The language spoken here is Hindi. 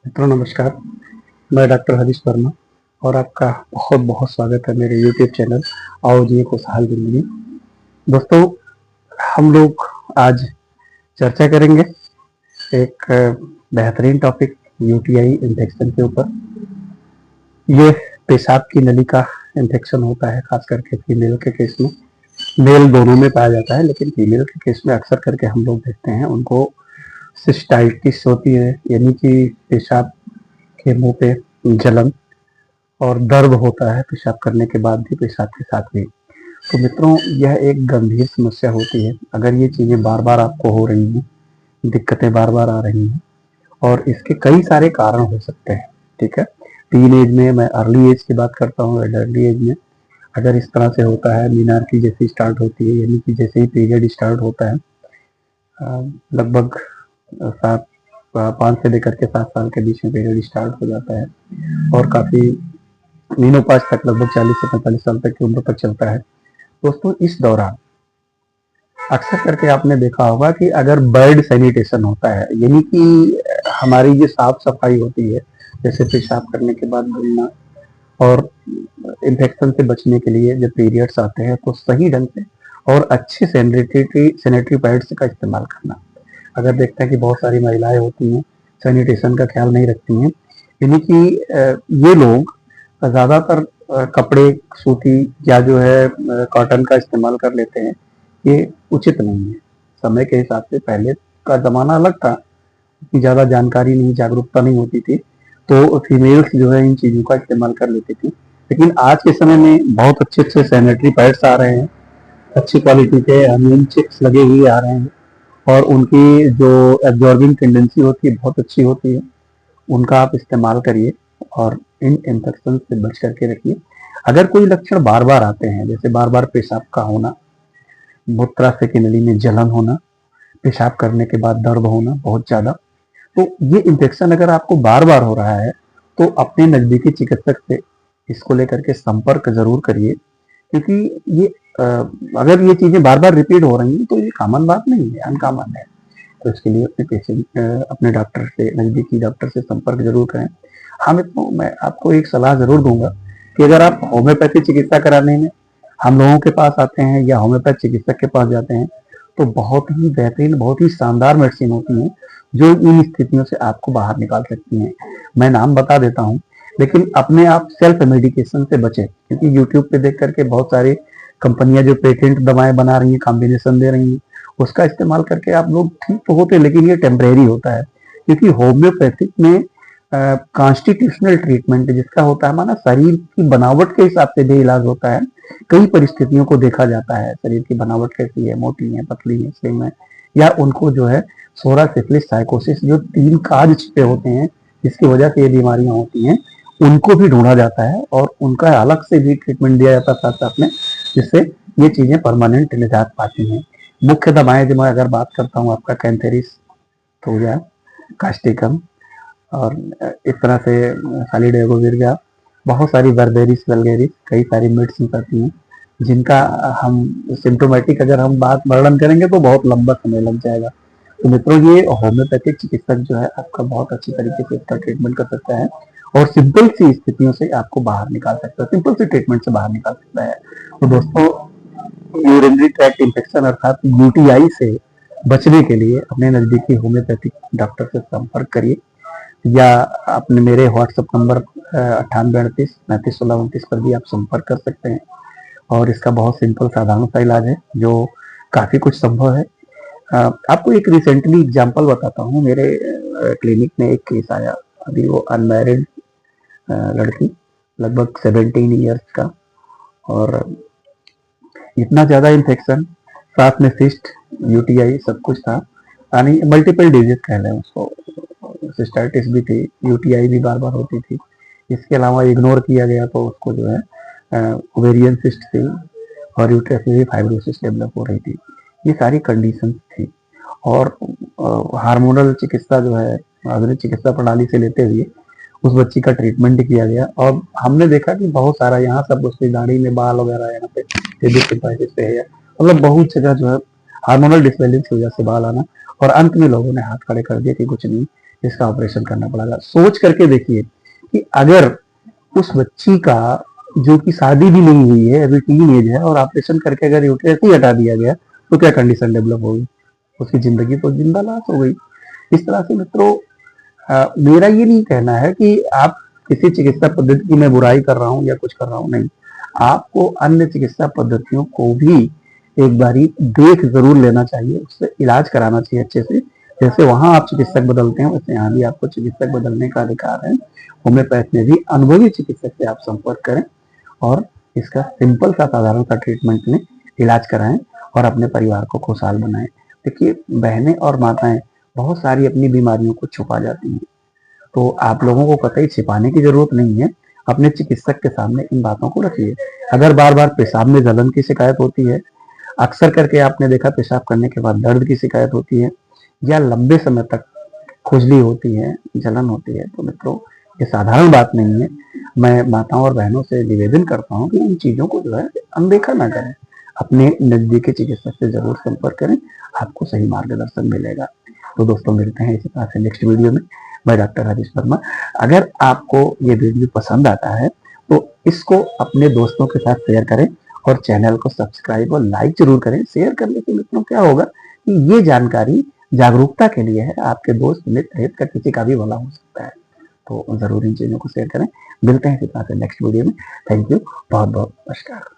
मित्रों नमस्कार। मैं डॉक्टर हरीश वर्मा और आपका बहुत बहुत स्वागत है मेरे यूट्यूब चैनल आओ जिए खुशहाल जिंदगी। दोस्तों, हम लोग आज चर्चा करेंगे एक बेहतरीन टॉपिक यूटीआई इन्फेक्शन के ऊपर। ये पेशाब की नली का इन्फेक्शन होता है, खास करके फीमेल के केस में। मेल दोनों में पाया जाता है, लेकिन फीमेल के केस में अक्सर करके हम लोग देखते हैं उनको सिस्टाइटिस होती है, यानी कि पेशाब के मुंह पे जलन और दर्द होता है पेशाब करने के बाद भी, पेशाब के साथ भी। तो मित्रों, यह एक गंभीर समस्या होती है। अगर ये चीजें बार बार आपको हो रही हैं, दिक्कतें बार बार आ रही हैं, और इसके कई सारे कारण हो सकते हैं। ठीक है, टीन एज में, मैं अर्ली एज की बात करता हूँ, अर्ली एज में अगर इस तरह से होता है, मीनार्की जैसी स्टार्ट होती है, यानी कि जैसे ही पीरियड स्टार्ट होता है, लगभग 5 से लेकर के 7 साल के बीच में पीरियड स्टार्ट हो जाता है और काफी मीनोपाज तक, लगभग 40 से 45 साल तक की उम्र तक चलता है। दोस्तों, इस दौरान अक्सर करके आपने देखा होगा कि अगर बैड सैनिटेशन होता है, यानी कि हमारी जो साफ सफाई होती है, जैसे पेशाब करने के बाद धुलना और इन्फेक्शन से बचने के लिए जब पीरियड्स आते हैं तो सही ढंग से और अच्छे सैनिटरी पैड्स का इस्तेमाल करना। अगर देखते हैं कि बहुत सारी महिलाएं होती हैं सैनिटेशन का ख्याल नहीं रखती हैं, यानी कि ये लोग ज़्यादातर कपड़े सूती या जो है कॉटन का इस्तेमाल कर लेते हैं। ये उचित नहीं है। समय के हिसाब से पहले का ज़माना अलग था, इतनी ज़्यादा जानकारी नहीं, जागरूकता नहीं होती थी, तो फीमेल्स जो है इन चीज़ों का इस्तेमाल कर लेती थी। लेकिन आज के समय में बहुत अच्छे अच्छे सैनिटरी पैड्स आ रहे हैं, अच्छी क्वालिटी के अम्यून चिप्स लगे हुए आ रहे हैं, और उनकी जो एब्जॉर्बिंग टेंडेंसी होती है बहुत अच्छी होती है। उनका आप इस्तेमाल करिए और इन इन्फेक्शन से बच करके रखिए। अगर कोई लक्षण बार बार आते हैं, जैसे बार बार पेशाब का होना, मूत्राशय की नली में जलन होना, पेशाब करने के बाद दर्द होना बहुत ज्यादा, तो ये इन्फेक्शन अगर आपको बार बार हो रहा है तो अपने नजदीकी चिकित्सक से इसको लेकर के संपर्क जरूर करिए, क्योंकि ये अगर ये चीजें बार बार रिपीट हो रही हैं तो ये कॉमन बात नहीं है, अनकॉमन है। तो इसके लिए अपने पेशेंट अपने डॉक्टर से, नजदीकी डॉक्टर से संपर्क जरूर करें। हाँ मित्रों, मैं आपको एक सलाह जरूर दूंगा कि अगर आप होम्योपैथी चिकित्सा कराने में हम लोगों के पास आते हैं या होम्योपैथ चिकित्सक के पास जाते हैं, तो बहुत ही बेहतरीन, बहुत ही शानदार मेडिसिन होती है जो इन स्थितियों से आपको बाहर निकाल सकती हैं। मैं नाम बता देता हूँ, लेकिन अपने आप सेल्फ मेडिकेशन से बचें, क्योंकि यूट्यूब पे देख करके बहुत सारी कंपनियां जो पेटेंट दवाएं बना रही हैं, कॉम्बिनेशन दे रही हैं, उसका इस्तेमाल करके आप लोग ठीक तो होते, लेकिन ये टेम्परेरी होता है। क्योंकि होम्योपैथिक में कॉन्स्टिट्यूशनल ट्रीटमेंट जिसका होता है, माना शरीर की बनावट के हिसाब से भी इलाज होता है। कई परिस्थितियों को देखा जाता है, शरीर की बनावट कैसी है, मोटी है, पतली है, स्लिम है, या उनको जो है सोरा, सिफिलिस, साइकोसिस, जो 3 काज छिपे होते हैं जिसकी वजह से ये बीमारियां होती हैं, उनको भी ढूंढा जाता है और उनका अलग से भी ट्रीटमेंट दिया जाता है साथ साथ में, जिससे ये चीजें परमानेंट निजात पाती हैं। मुख्य दवाएं जो मैं अगर बात करता हूँ, आपका कैंथेरिस हो गया, कास्टिकम, और इस तरह से सॉलिडेगोविर गया, बहुत सारी बर्बेरिस वल्गेरिस, कई सारी मेडिसिन आती हैं जिनका हम सिम्टोमेटिक अगर हम बात वर्णन करेंगे तो बहुत लंबा समय लग जाएगा। तो मित्रों, ये होम्योपैथिक चिकित्सक जो है आपका बहुत अच्छी तरीके से इसका ट्रीटमेंट कर सकता है और सिंपल सी स्थितियों से आपको बाहर निकाल सकता है, सिंपल सी ट्रीटमेंट से बाहर निकाल सकता है। तो दोस्तों, यूरिनरी ट्रैक्ट इन्फेक्शन अर्थात यूटीआई से बचने के लिए अपने नजदीकी होम्योपैथिक डॉक्टर से संपर्क करिए, या अपने मेरे व्हाट्सएप नंबर 9838 35 16 29 पर भी आप संपर्क कर सकते हैं। और इसका बहुत सिंपल साधारण सा इलाज है जो काफी कुछ संभव है। आपको एक रिसेंटली एग्जांपल बताता हूँ। मेरे क्लिनिक में एक केस आया, अभी वो अनमैरिड लड़की, लगभग 17 ईयर्स का, और इतना ज्यादा इन्फेक्शन, साथ में सिस्ट, यूटीआई, सब कुछ था, यानी मल्टीपल डिजीज कह लें उसको। सिस्टाइटिस भी थी, यूटीआई भी बार बार होती थी, इसके अलावा इग्नोर किया गया तो उसको जो है ओवेरियन सिस्ट थी, और यूट्रस में भी फाइब्रोसिस डेवलप हो रही थी। ये सारी कंडीशन थी, और हार्मोनल चिकित्सा जो है आधुनिक चिकित्सा प्रणाली से लेते हुए उस बच्ची का ट्रीटमेंट किया गया, और हमने देखा कि बहुत सारा यहाँ सब उसकी दाढ़ी में बाल वगैरह, यहाँ पे पे है, मतलब बहुत जगह जो है हार्मोनल डिसबैलेंस की वजह से बाल आना, और अंत में लोगों ने हाथ खड़े कर दिए कि कुछ नहीं, इसका ऑपरेशन करना पड़ेगा। सोच करके देखिए कि अगर उस बच्ची का जो कि शादी भी नहीं हुई है, अभी टीन एज है, और ऑपरेशन करके अगर यूट्रस ही हटा दिया गया तो क्या कंडीशन डेवलप होगी, उसकी जिंदगी तो जिंदा लाश हो गई। इस तरह से मित्रों मेरा ये नहीं कहना है कि आप किसी चिकित्सा पद्धति की मैं बुराई कर रहा हूँ या कुछ कर रहा हूँ, नहीं। आपको अन्य चिकित्सा पद्धतियों को भी एक बारी देख जरूर लेना चाहिए, उससे इलाज कराना चाहिए अच्छे से। जैसे वहां आप चिकित्सक बदलते हैं वैसे यहाँ भी आपको चिकित्सक बदलने का अधिकार है। होम्योपैथ में भी अनुभवी चिकित्सक से आप संपर्क करें और इसका सिंपल सा साधारण सा ट्रीटमेंट लें, इलाज कराएं और अपने परिवार को खुशहाल बनाएं। देखिए बहनें और माताएं बहुत सारी अपनी बीमारियों को छुपा जाती हैं, तो आप लोगों को कतई छिपाने की जरूरत नहीं है। अपने चिकित्सक के सामने इन बातों को रखिए। अगर बार बार पेशाब में जलन की शिकायत होती है, अक्सर करके आपने देखा पेशाब करने के बाद दर्द की शिकायत होती है, या लंबे समय तक खुजली होती है, जलन होती है, तो मित्रों ये साधारण बात नहीं है। मैं माताओं और बहनों से निवेदन करता हूँ कि इन चीजों को जो है अनदेखा ना करें, अपने नजदीकी चिकित्सक से जरूर संपर्क करें, आपको सही मार्गदर्शन मिलेगा। तो दोस्तों मिलते हैं इसी तरह से नेक्स्ट वीडियो में। मैं डॉक्टर हरीश वर्मा। अगर आपको ये वीडियो पसंद आता है तो इसको अपने दोस्तों के साथ शेयर करें और चैनल को सब्सक्राइब और लाइक जरूर करें। शेयर करने से मित्रों क्या होगा कि ये जानकारी जागरूकता के लिए है, आपके दोस्त मित्र हित का किसी का भी भला हो सकता है, तो जरूर इन चीजों को शेयर करें। मिलते हैं इसी तरह से नेक्स्ट वीडियो में। थैंक यू, बहुत बहुत नमस्कार।